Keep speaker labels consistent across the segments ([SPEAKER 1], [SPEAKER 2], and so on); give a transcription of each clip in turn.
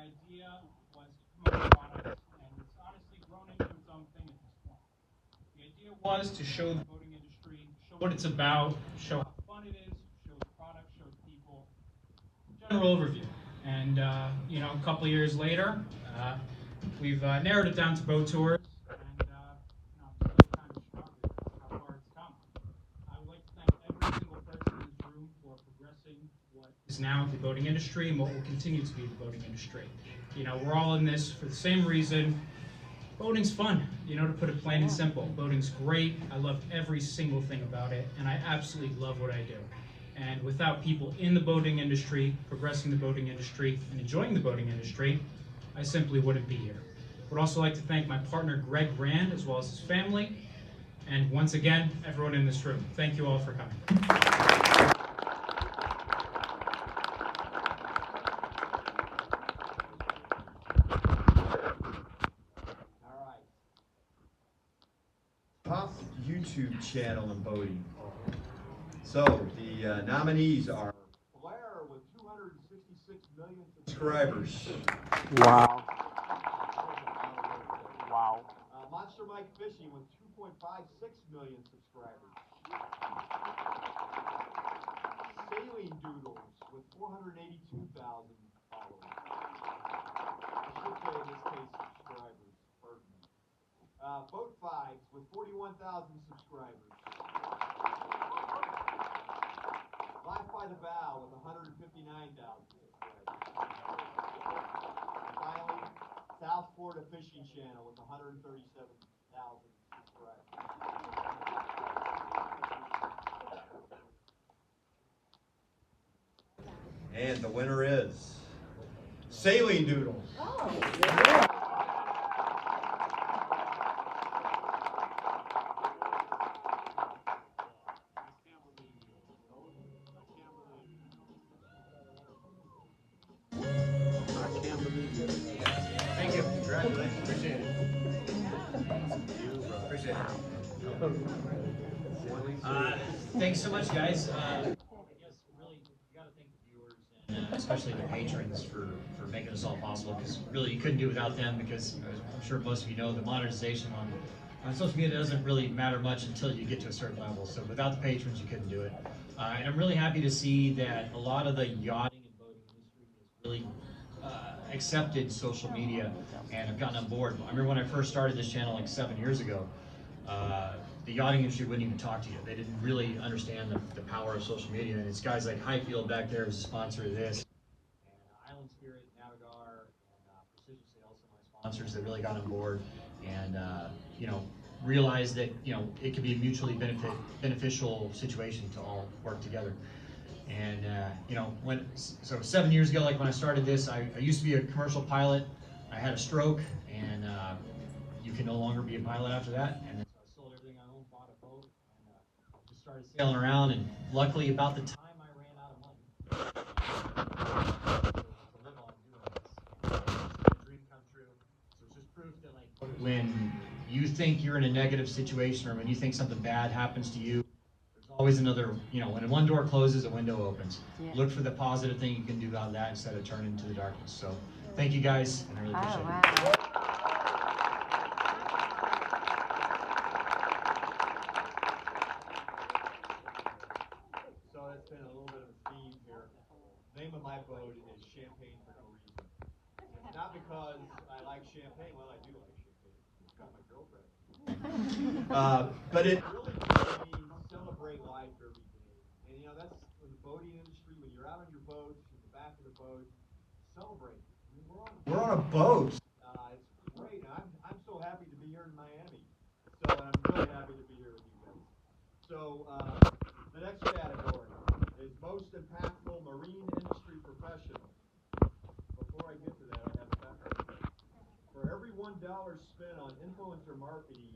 [SPEAKER 1] idea was to promote products, and it's honestly grown into its own thing at this point. The idea was to show the boating industry, show what it's about, show how fun it is, show the product, show the people, general overview. And a couple of years later, we've narrowed it down to boat tours, and I'm still kind of shocked at how far it's come. I would like to thank every single person in this room for progressing what is now the boating industry and what will continue to be the boating industry. We're all in this for the same reason. Boating's fun, to put it plain and simple. Boating's great. I love every single thing about it, and I absolutely love what I do. And without people in the boating industry, progressing the boating industry, and enjoying the boating industry, I simply wouldn't be here. Would also like to thank my partner Greg Rand, as well as his family, and once again, everyone in this room. Thank you all for coming.
[SPEAKER 2] Top YouTube channel in boating. So the nominees are Blair with 266 million subscribers.
[SPEAKER 3] Wow. Wow.
[SPEAKER 2] Monster Mike Fishing with 2.56 million subscribers. Saline Doodles with 482,000 followers. I should say in this case subscribers, pardon me. Boat Fives with 41,000 subscribers. Life by the Bow with 159,000 subscribers. And finally, South Florida Fishing Channel with 137,000 subscribers. And the winner is Saline Doodles.
[SPEAKER 4] Oh, yeah.
[SPEAKER 2] Thank you. Congratulations. Appreciate it. Appreciate it.
[SPEAKER 5] Thanks so much, guys. I guess really you got to thank the viewers and especially the patrons for making this all possible. Because really you couldn't do it without them. Because I'm sure most of you know the monetization on social media doesn't really matter much until you get to a certain level. So without the patrons, you couldn't do it. And I'm really happy to see that a lot of the yachting and boating industry has really accepted social media and have gotten on board. I remember when I first started this channel like 7 years ago. The yachting industry wouldn't even talk to you. They didn't really understand the power of social media. And it's guys like Highfield back there who's a sponsor of this, and Island Spirit, Navigar, and Precision Sales are my sponsors that really got on board and realized that it could be a mutually beneficial situation to all work together. And so 7 years ago, like when I started this, I used to be a commercial pilot. I had a stroke, and you can no longer be a pilot after that. And then so I sold everything I owned, bought a boat, and just started sailing around. And luckily, about the time I ran out of money to live on doing this, it's a dream come true. So it's just proof that when you think you're in a negative situation or when you think something bad happens to you, there's always another. When one door closes, a window opens. Yeah. Look for the positive thing you can do about that instead of turning into the darkness. So thank you guys, and I really appreciate it.
[SPEAKER 2] It's been a little bit of a theme here. The name of my boat is Champagne for no reason. It's not because I like champagne. Well, I do like champagne. It's got my girlfriend. But it really means celebrate life every day. And that's in the boating industry. When you're out on your boat, in the back of the boat, celebrate. I mean, we're on a boat. It's great. I'm so happy to be here in Miami. So I'm really happy to be here with you guys. So the next category is most impactful marine industry professional. Before I get to that, I have a backup. For every $1 spent on influencer marketing,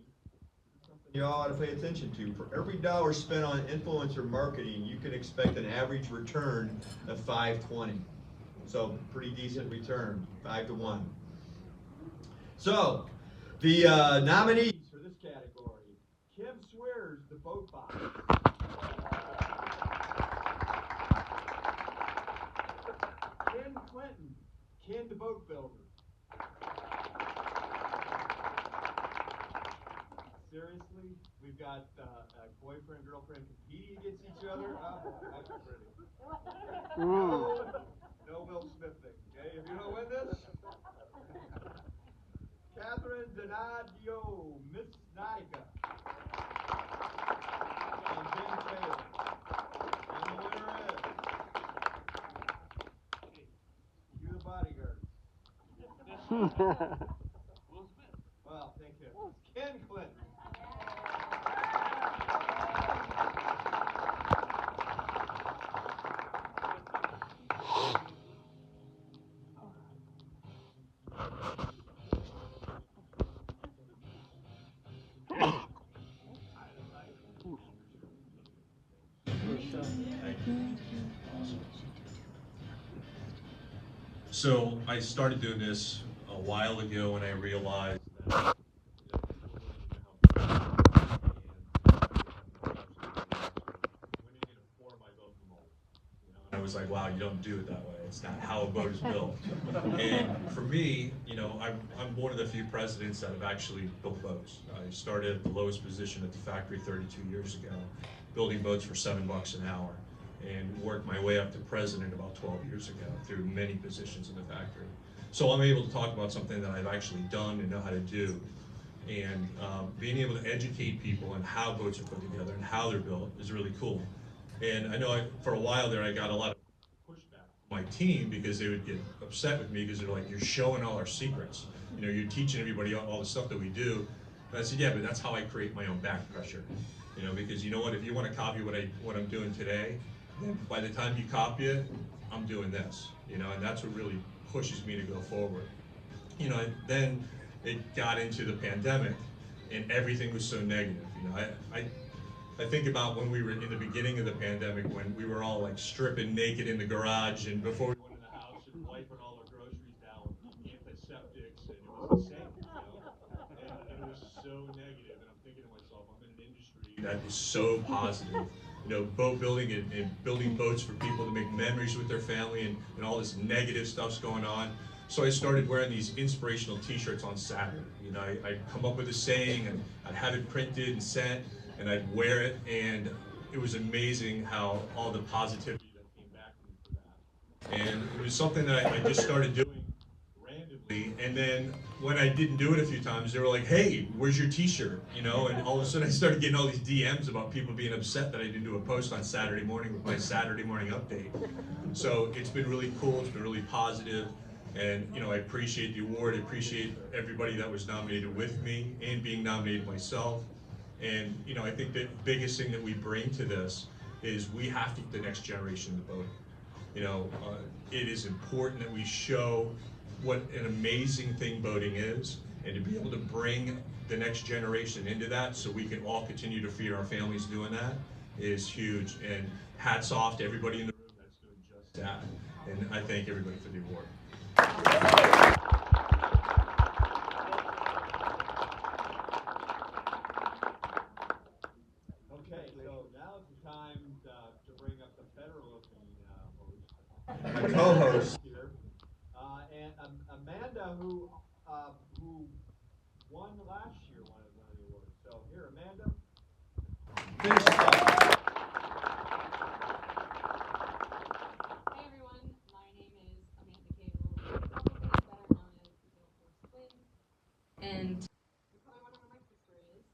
[SPEAKER 2] something you all ought to pay attention to. For every dollar spent on influencer marketing, you can expect an average return of 5.20. So pretty decent return, 5 to 1. So the nominees for this category: Kim Swears, the Boat Box. Ken Clinton, Ken the Boat Builder. Seriously? We've got boyfriend, girlfriend competing against each other? Oh boy, that's pretty. No Will Smith thing, okay? If you don't win this, Catherine Donadio, Miss Nautica. And Jen Taylor. And the winner is you the bodyguard. Well, thank you. It's Ken Clinton.
[SPEAKER 3] So I started doing this a while ago when I realized that I was like, wow, you don't do it that way. It's not how a boat is built. And for me, I'm one of the few presidents that have actually built boats. I started at the lowest position at the factory 32 years ago, building boats for $7 an hour, and worked my way up to president about 12 years ago through many positions in the factory. So I'm able to talk about something that I've actually done and know how to do. And being able to educate people on how boats are put together and how they're built is really cool. And I know for a while there I got a lot of pushback from my team because they would get upset with me because they're like, you're showing all our secrets. You're teaching everybody all the stuff that we do. And I said, yeah, but that's how I create my own back pressure. Because you know what, if you want to copy what I'm doing today, then by the time you copy it, I'm doing this. And that's what really pushes me to go forward. Then it got into the pandemic and everything was so negative. I think about when we were in the beginning of the pandemic when we were all like stripping naked in the garage and before we went in the house and wiping all our groceries down with antiseptics, and it was insane, and it was so negative. And I'm thinking to myself, I'm in an industry that is so positive, boat building and building boats for people to make memories with their family, and all this negative stuff's going on. So I started wearing these inspirational t-shirts on Saturday. I'd come up with a saying and I'd have it printed and sent, and I'd wear it, and it was amazing how all the positivity that came back to me for that. And it was something that I just started doing randomly, and then when I didn't do it a few times, they were like, hey, where's your t-shirt? And all of a sudden I started getting all these DMs about people being upset that I didn't do a post on Saturday morning with my Saturday morning update. So it's been really cool, it's been really positive. And I appreciate the award, I appreciate everybody that was nominated with me and being nominated myself. And I think the biggest thing that we bring to this is we have to get the next generation to boat. It is important that we show what an amazing thing boating is, and to be able to bring the next generation into that so we can all continue to feed our families doing that is huge. And hats off to everybody in the room that's doing just that. And I thank everybody for the award.
[SPEAKER 2] Okay, so now it's the time to bring up the better looking host, co-host here, and Amanda, who won last year one of the awards. So here, Amanda, finish it up.
[SPEAKER 4] Hey everyone, my name is Amanda Gable, probably better known as the Gale Force Twins. And you probably wonder what my quick story is.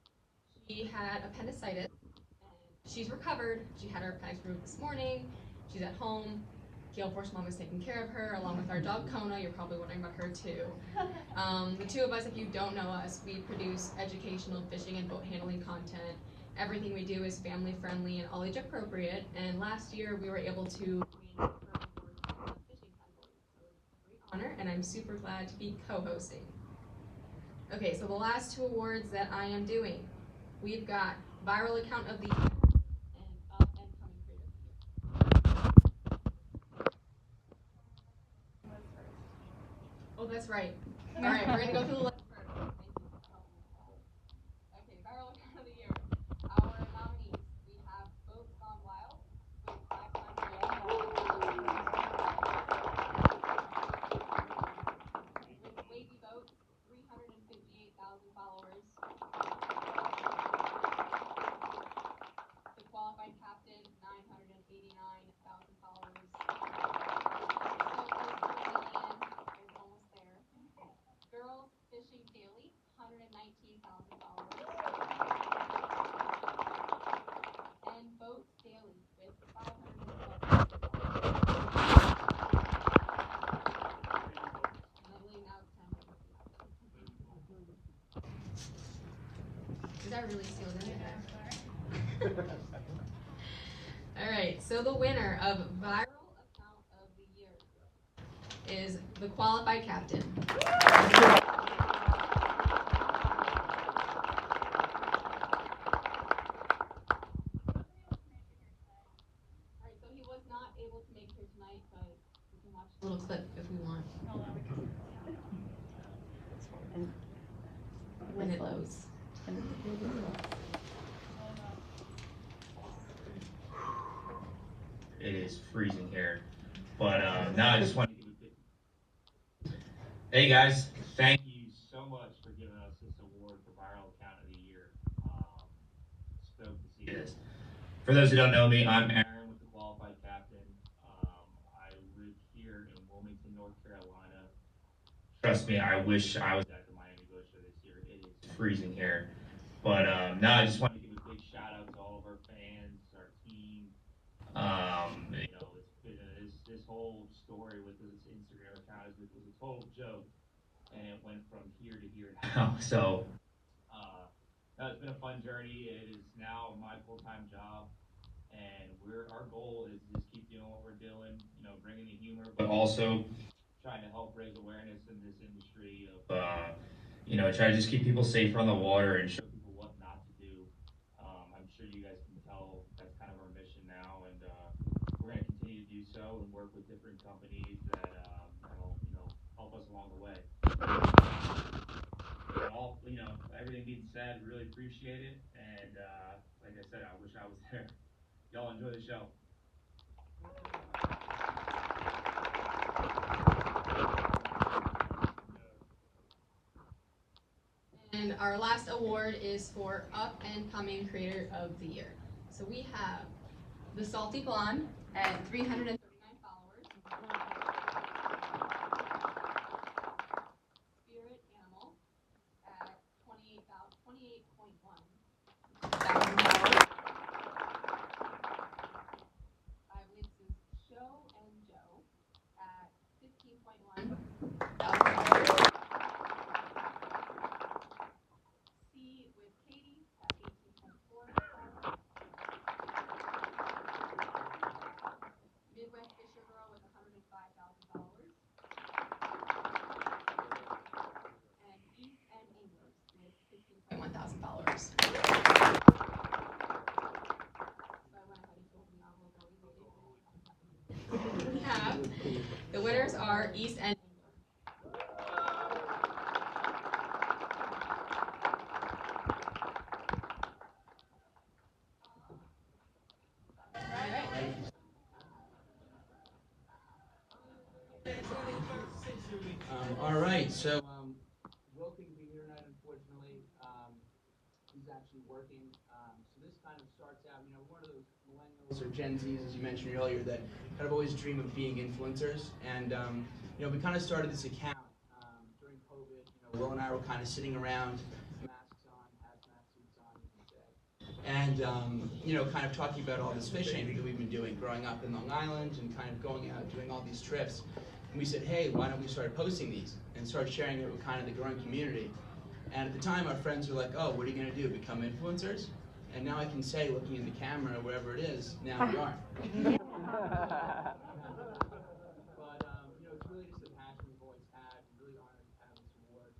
[SPEAKER 4] She had appendicitis, and she's recovered. She had her appendix removed this morning. She's at home. Gale Force Mom is taking care of her, along with our dog Kona. You're probably wondering about her too. The two of us, if you don't know us, we produce educational fishing and boat handling content. Everything we do is family friendly and all age appropriate. And last year we were able to win for awards in the fishing category. So it's a great honor, and I'm super glad to be co-hosting. Okay, so the last two awards that I am doing, we've got Viral Account of the Year and Up and Coming Creator of the Year. Oh, that's right. All right, we're gonna go through the list first. Thank you for helping me. Okay, Viral Account of the Year. Our nominees, we have Boats Gone Wild with 5 times that really sealed in there. All right, so the winner of Viral Account of the Year is the Qualified Captain. Alright, so he was not able to make it here tonight, but we can watch a little clip if we want. When it loads.
[SPEAKER 6] It is freezing here, but now I just want to give a big. Hey guys, thank you so much for giving us this award for Viral Account of the Year. Stoked to see this. For those who don't know me, I'm Aaron with the Qualified Captain. I live here in Wilmington, North Carolina. Trust me, I wish I was at the Miami Boat Show this year. It is freezing here, but now I just want to give a big shout out to all of our fans, our team. You know, it's been this whole story with this Instagram account was a total joke, and it went from here to here now. So, no, it's been a fun journey. It is now my full-time job, and our goal is to just keep doing what we're doing. You know, bringing the humor, but also trying to help raise awareness in this industry of, you know, try to just keep people safer on the water and show people what not to do. I'm sure you guys can tell that's kind of our mission now, and we're going to continue to do so and work with different companies that'll, you know, help us along the way. All, you know, everything being said, really appreciate it, and like I said, I wish I was there. Y'all enjoy the show.
[SPEAKER 4] And our last award is for Up and Coming Creator of the Year. So we have the Salty Blonde at 339 followers. Spirit Animal at 28.1 thousand followers. Eyewitnesses Show and Joe at 15.1 thousand followers. Sea with Katie at 18.4 followers. Midwest Fisher Girl with 105,000 followers. And East End Anglers with 15.1 thousand followers. So I went ahead and told you now we have the winners are East End Angler.
[SPEAKER 7] All right, so Will couldn't be here tonight, unfortunately. He's actually working. So this kind of starts out, you know, one of those millennials or Gen Zs, as you mentioned earlier, that kind of always dream of being influencers. And you know, we kind of started this account during COVID. You know, Will and I were kind of sitting around, masks on, hazmat suits on, you can say, and you know, kind of talking about all this fishing that we've been doing, growing up in Long Island, and kind of going out doing all these trips. And we said, hey, why don't we start posting these and start sharing it with kind of the growing community? And at the time, our friends were like, oh, what are you going to do, become influencers? And now I can say, looking in the camera, wherever it is, now we are. But, you know, it's really just a passion we've always had. I'm really honored to have this award.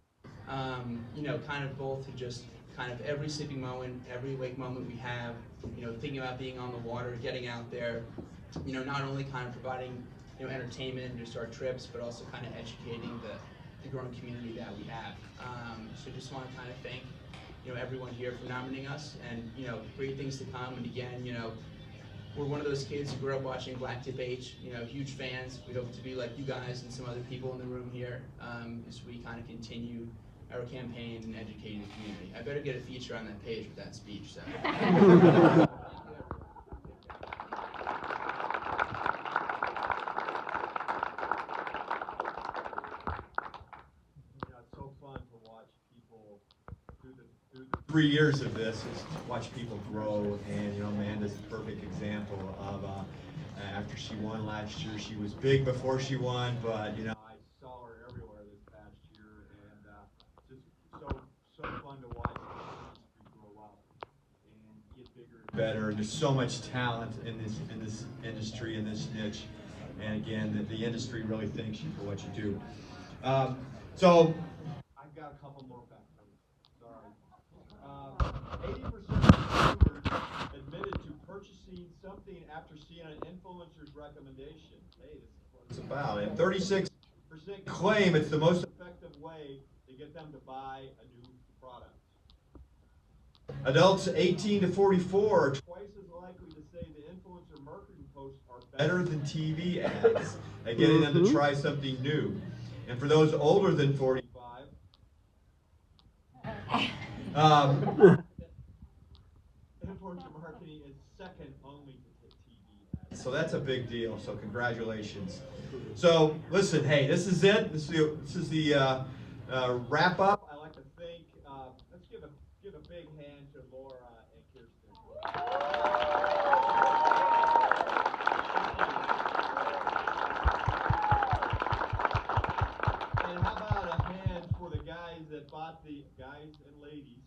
[SPEAKER 7] You know, kind of both to just kind of every sleeping moment, every awake moment we have, you know, thinking about being on the water, getting out there, you know, not only kind of providing, you know, entertainment and just our trips, but also kind of educating the growing community that we have. So just want to kind of thank, you know, everyone here for nominating us, and, you know, great things to come. And again, you know, we're one of those kids who grew up watching Blacktip H, you know, huge fans. We hope to be like you guys and some other people in the room here as we kind of continue our campaign and educating the community. I better get a feature on that page with that speech. So.
[SPEAKER 2] So fun to watch people through the 3 years of this, is to watch people grow. And you know, Amanda's a perfect example of after she won last year. She was big before she won, but you know, I saw her everywhere this past year, and just so fun to watch the industry grow up. better. There's so much talent in this industry, in this niche, and again, the industry really thanks you for what you do. So I've got a couple more facts. Sorry. 80% of consumers admitted to purchasing something after seeing an influencer's recommendation. Hey, this is what it's about. And 36% claim it's the most effective way to get them to buy a new product. Adults 18 to 44 are twice as likely to say the influencer marketing posts are better than TV ads at getting them to try something new. And for those older than 45, influencer marketing is second only to TV ads. So that's a big deal. So congratulations. So listen, hey, this is it. This is the wrap up. I like to thank. Let's give a big hand to Laura and Kirsten. And how about a hand for the guys and ladies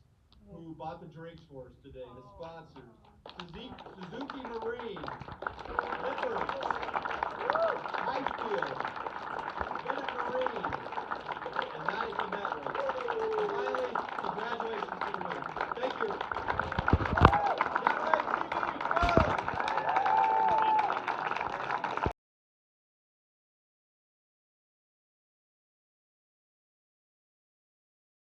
[SPEAKER 2] who bought the drinks for us today, the sponsors, Suzuki Marine, Lippert, Highfield,